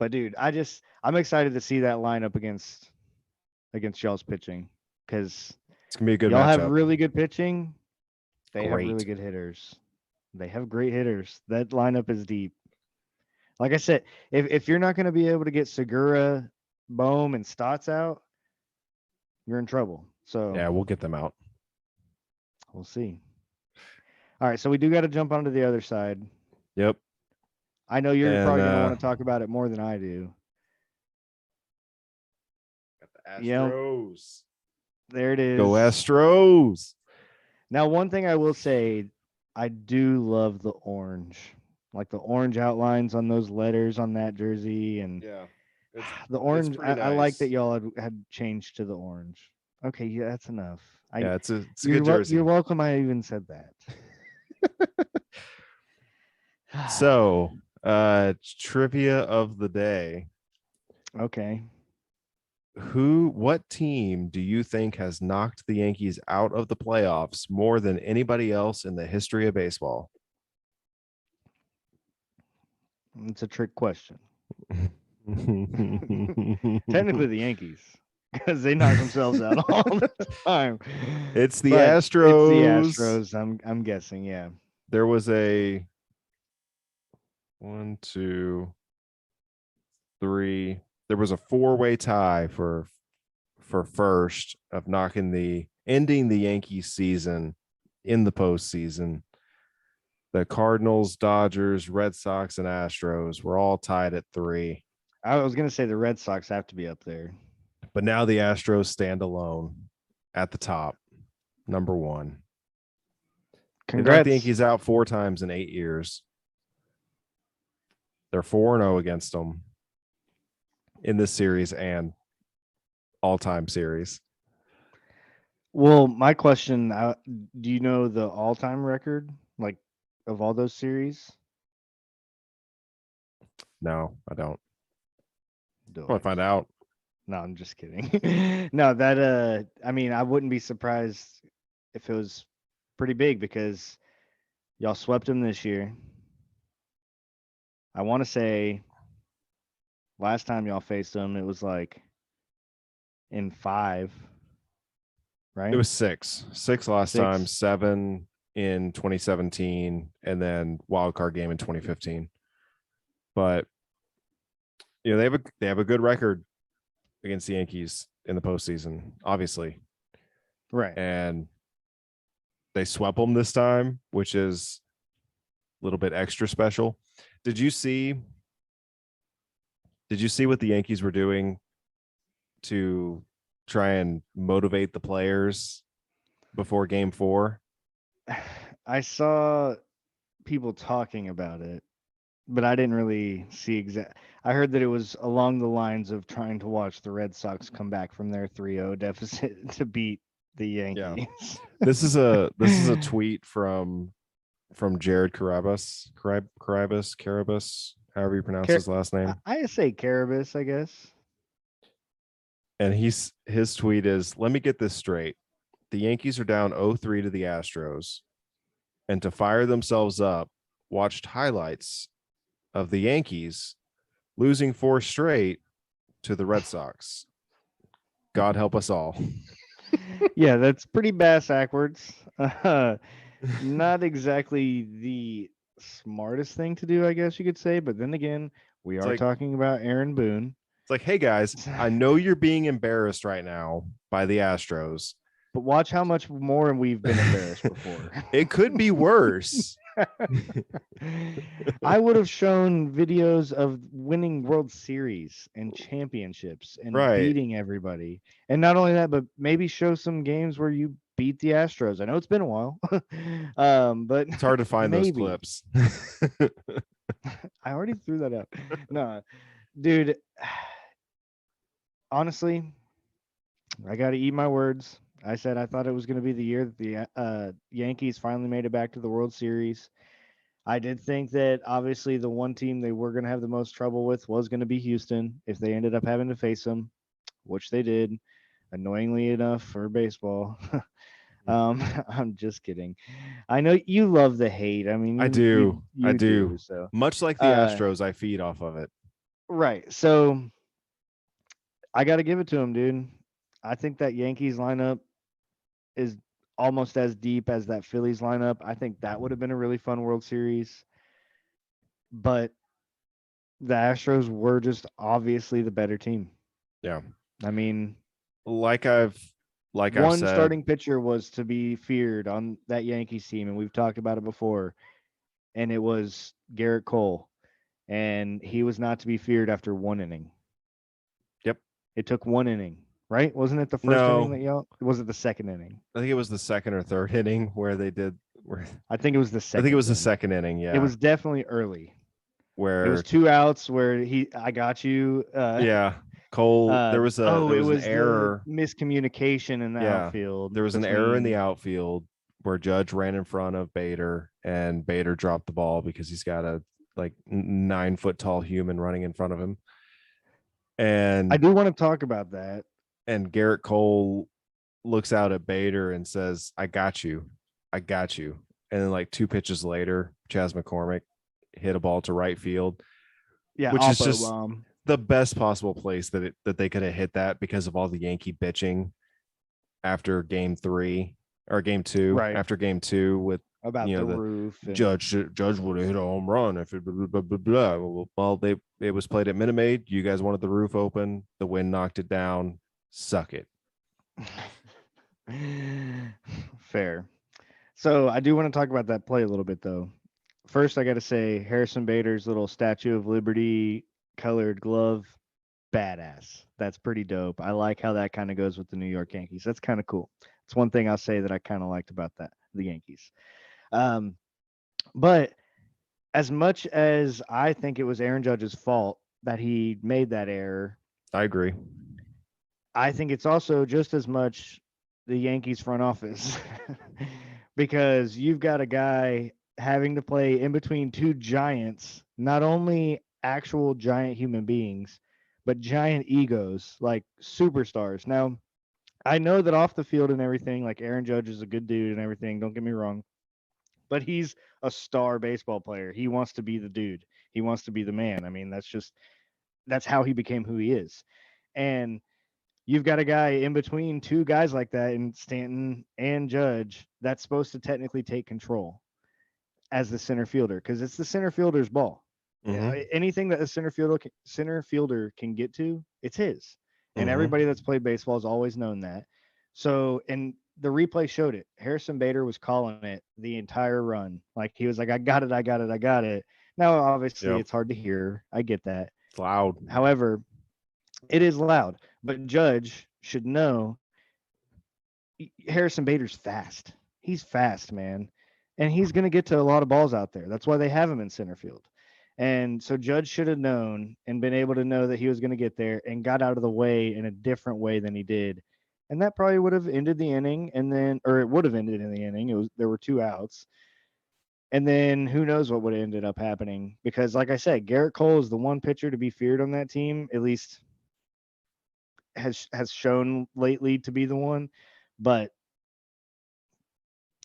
But dude, I'm excited to see that lineup against y'all's pitching because It's gonna be a good y'all have matchup. really good pitching. They have really Great. good hitters. They have great hitters. That lineup is deep. Like I said, if you're not going to be able to get Segura, Bohm, and Stotts out, you're in trouble. So Yeah, we'll get them out. we'll see. All right, so we do got to jump onto the other side. Yep. I know you're And probably going to want to talk about it more than I do. got the Yeah, Astros. there it Go is. Astros. Now, one thing I will say, I do love the orange, like the orange outlines on those letters on that jersey, and Yeah. the It's orange. pretty I like that nice. y'all had changed to the orange. Okay, yeah, that's enough. Yeah, it's a good You're jersey. welcome. I even said that. So, trivia of the day. Okay. What team do you think has knocked the Yankees out of the playoffs more than anybody else in the history of baseball? It's a trick question. Technically, the Yankees, because they knock themselves out all the time. It's the But it's the Astros. Astros. I'm guessing. Yeah. There was a one, two, three. There was a four-way tie for first of ending the Yankees season in the postseason. The Cardinals, Dodgers, Red Sox, and Astros were all tied at 3. I was gonna say the Red Sox have to be up there. But now the Astros stand alone at the top, number 1. They knocked the Congrats. Yankees out 4 times in 8 years. They're 4-0 against them in this series and all-time series. Well, my question: do you know the all-time record, like of all those series? No, I don't. Do I want it. to find out. No, I'm just kidding. No, that I mean, I wouldn't be surprised if it was pretty big because y'all swept them this year. I want to say last time y'all faced them, it was like in 5, It right? was 6. 6 last time, 6. 7 in 2017, and then wild card game in 2015. But they have a good record against the Yankees in the postseason, obviously. Right. And they swept them this time, which is a little bit extra special. Did you see what the Yankees were doing to try and motivate the players before game 4? I saw people talking about it, but I didn't really see exact. I heard that it was along the lines of trying to watch the Red Sox come back from their 3-0 deficit to beat the Yeah. Yankees. This is a tweet from Jared Carabas, however you pronounce his last name. I say Carabas, I guess. And his tweet is, "Let me get this straight. The Yankees are down 0-3 to the Astros, and to fire themselves up, watched highlights of the Yankees losing 4 straight to the Red Sox. God help us all." Yeah, that's pretty bass backwards. Not exactly the smartest thing to do, I guess you could say. But then again, we It's are like talking about Aaron Boone. it's like, hey guys, I know you're being embarrassed right now by the Astros. But watch how much more we've been embarrassed before. It could be worse. I would have shown videos of winning World Series and championships and Right. beating everybody. And not only that, but maybe show some games where you beat the Astros. I know it's been a while. But It's hard to find those maybe. clips. I already threw that out. No, dude. Honestly, I got to eat my words. I said I thought it was going to be the year that the Yankees finally made it back to the World Series. I did think that obviously the one team they were going to have the most trouble with was going to be Houston if they ended up having to face them, which they did, annoyingly enough for baseball. I'm just kidding. I know you love the hate. I mean, I you do. do. I do. So, Much like the Astros, I feed off of it. Right. So I got to give it to him, dude. I think that Yankees lineup is almost as deep as that Phillies lineup. I think that would have been a really fun World Series. But the Astros were just obviously the better team. Yeah. I mean, Like I've one said, starting pitcher was to be feared on that Yankees team, and we've talked about it before, and it was Garrett Cole, and he was not to be feared after one inning. yep. It took one inning, right? Wasn't it the first inning No, that y'all? Was it the second inning? I think it was the second or third inning where they did where I think it was the I think it second was the then. second inning, It yeah. was definitely early. It was Where two outs where I got you. yeah, Cole Oh, there it was an was the error. miscommunication in the Yeah. outfield There was an error in the between. outfield where Judge ran in front of Bader and Bader dropped the ball because he's got a like 9 foot tall human running in front of him. I And do want to talk about that. Garrett Cole looks out at Bader and says, I got you. I got you. And then like 2 pitches later, Chas McCormick hit a ball to right field, Yeah, which is Oppo just bomb the best possible place that they could have hit that because of all the Yankee bitching after game 3 or game 2 right after game 2 with about the the roof and judge would have hit a home run if it blah, blah, blah, blah, blah. Well, it was played at Minute Maid. You guys wanted the roof open. The wind knocked it down. Suck it. fair. So I do want to talk about that play a little bit though. First, I got to say Harrison Bader's little Statue of Liberty colored glove, badass. That's pretty dope. I like how that kind of goes with the New York Yankees. That's kind of cool. It's one thing I'll say that I kind of liked about the Yankees. Um, but as much as I think it was Aaron Judge's fault that he made that error, I agree. I think it's also just as much the Yankees front office because you've got a guy having to play in between two giants, not only actual giant human beings, but giant egos, like superstars. Now, I know that off the field and everything, like Aaron Judge is a good dude and everything, don't get me wrong, but he's a star baseball player. He wants to be the dude. He wants to be the man. I mean, that's how he became who he is. And you've got a guy in between two guys like that in Stanton and Judge that's supposed to technically take control as the center fielder because it's the center fielder's ball. Mm-hmm. Anything that a center fielder can get to, it's his. And everybody Mm-hmm. that's played baseball has always known that. So, and the replay showed it. Harrison Bader was calling it the entire run. Like he was like, I got it, I got it, I got it. Now, obviously, Yep. it's hard to hear. I get that. It's loud. However, it is loud. But Judge should know Harrison Bader's fast. He's fast, man. And he's going to get to a lot of balls out there. That's why they have him in center field. And so Judge should have known and been able to know that he was going to get there and got out of the way in a different way than he did. And that probably would have ended the inning and then or it would have ended in the inning. There were two outs. And then who knows what would have ended up happening because like I said, Garrett Cole is the one pitcher to be feared on that team, at least has shown lately to be the one. But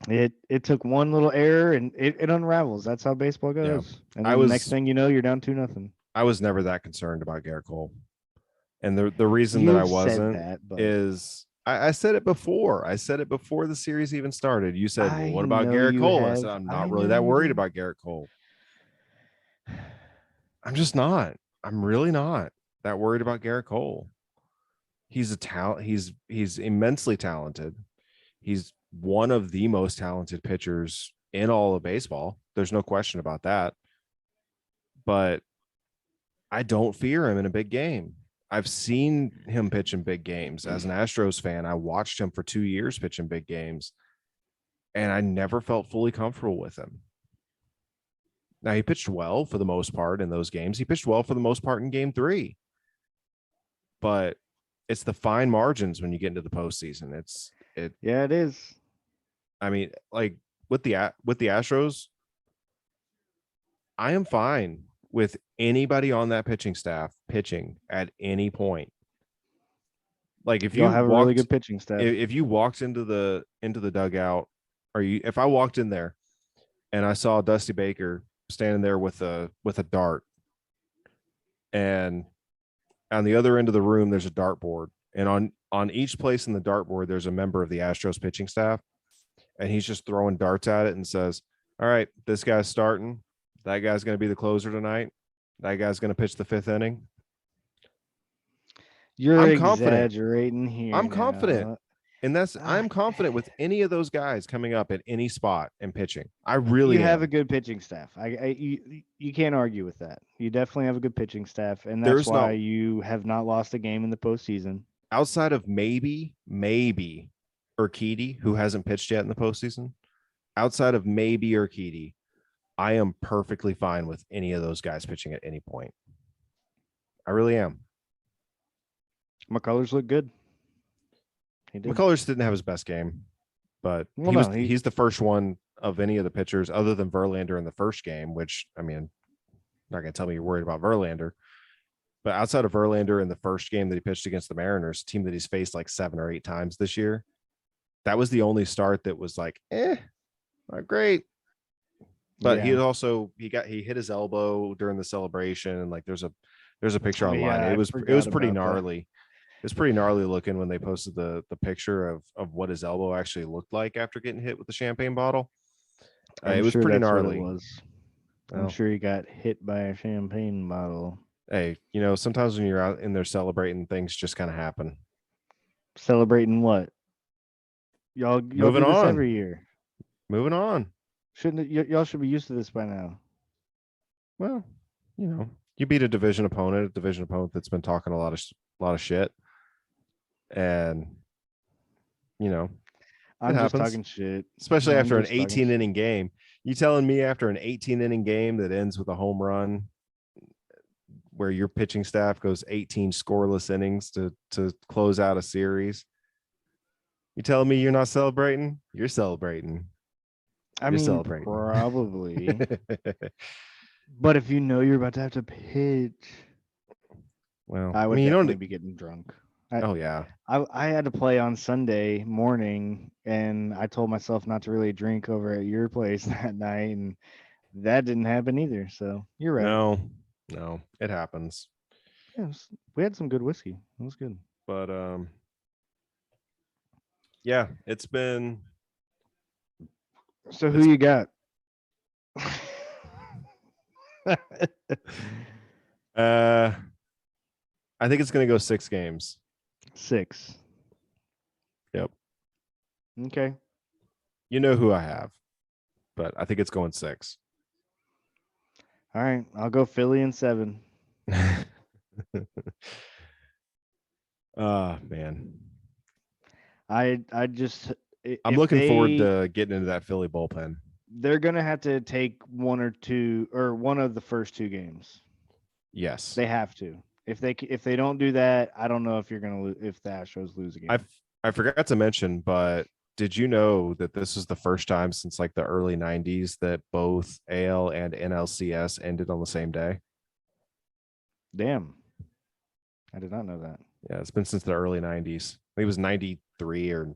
it took one little error and it unravels. That's how baseball Yeah. goes. And I then the next was thing you know, you're down 2-0. I was never that concerned about Garrett Cole. And the reason that I You've said wasn't that, but is I said it before. I said it before the series even started. You said, well, I what about know Garrett you Cole? I said, have. I'm not I really know that you worried do. about Garrett Cole. I'm just not. I'm really not that worried about Garrett Cole. He's a talent. He's immensely talented. He's one of the most talented pitchers in all of baseball. There's no question about that. But I don't fear him in a big game. I've seen him pitch in big games. As an Astros fan, I watched him for 2 years pitch in big games, and I never felt fully comfortable with him. Now, he pitched well for the most part in those games. He pitched well for the most part in game 3, but it's the fine margins when you get into the postseason. It. Yeah, it is. I mean, like with the Astros, I am fine with anybody on that pitching staff pitching at any point. Like Y'all have a really good pitching staff. if you walked into the dugout, or if I walked in there and I saw Dusty Baker standing there with a dart, And on the other end of the room, there's a dartboard. And on each place in the dartboard, there's a member of the Astros pitching staff. And he's just throwing darts at it and says, all right, this guy's starting. That guy's going to be the closer tonight. That guy's going to pitch the 5th inning. You're I'm confident. exaggerating here. I'm now. confident. And I'm confident with any of those guys coming up at any spot and pitching. I really have am. a good pitching staff. You can't argue with that. You definitely have a good pitching staff, and that's why you have not lost a game in the postseason. Outside of maybe Urquidy, who hasn't pitched yet in the postseason, outside of maybe Urquidy, I am perfectly fine with any of those guys pitching at any point. I really am. McCullers look good. McCullers didn't have his best game, but he's the first one of any of the pitchers other than Verlander in the first game, which, I mean, not going to tell me you're worried about Verlander. But outside of Verlander in the first game that he pitched against the Mariners, team that he's faced like 7 or 8 times this year, that was the only start that was like, not great. But he hit his elbow during the celebration, and like there's a picture online. It was pretty gnarly. It was pretty gnarly looking when they posted the picture of what his elbow actually looked like after getting hit with the champagne bottle. It was pretty gnarly. I'm sure he got hit by a champagne bottle. Hey, sometimes when you're out in there celebrating, things just kind of happen. Celebrating what? Y'all moving do this on every year. Moving on. Y'all should be used to this by now. Well, you beat a division opponent that's been talking a lot of shit, and I'm just talking shit, especially after an 18 inning game. You telling me after an 18 inning game that ends with a home run, where your pitching staff goes 18 scoreless innings to close out a series? You telling me you're not celebrating? You're celebrating. Celebrating. Probably. But if you're about to have to pitch, well, I would definitely be getting drunk. Yeah. I had to play on Sunday morning, and I told myself not to really drink over at your place that night, and that didn't happen either. So you're right. No, it happens. Yeah, we had some good whiskey. It was good. But yeah, it's been. So who you got? I think it's going to go 6 games. 6. Yep. Okay. You know who I have, but I think it's going 6. All right, I'll go Philly in 7. Man. I'm looking forward to getting into that Philly bullpen. They're gonna have to take one of the first 2 games. Yes, they have to. If they don't do that, I don't know if you're gonna if the Astros lose again. I forgot to mention, but did you know that this is the first time since like the early 90s that both AL and NLCS ended on the same day? Damn, I did not know that. Yeah, it's been since the early 90s. I think it was 93 or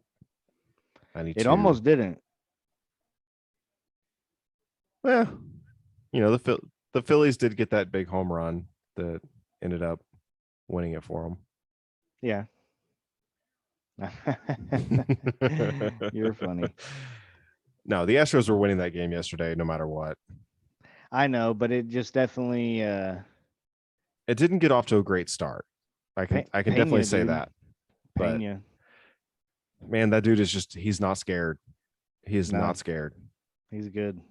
92. It almost didn't. Well, the Phillies did get that big home run that ended up winning it for them. Yeah. You're funny. No, the Astros were winning that game yesterday, no matter what. I know, but it just definitely it didn't get off to a great start. I can definitely say that. But man, that dude is he's not scared. He is not scared. He's good.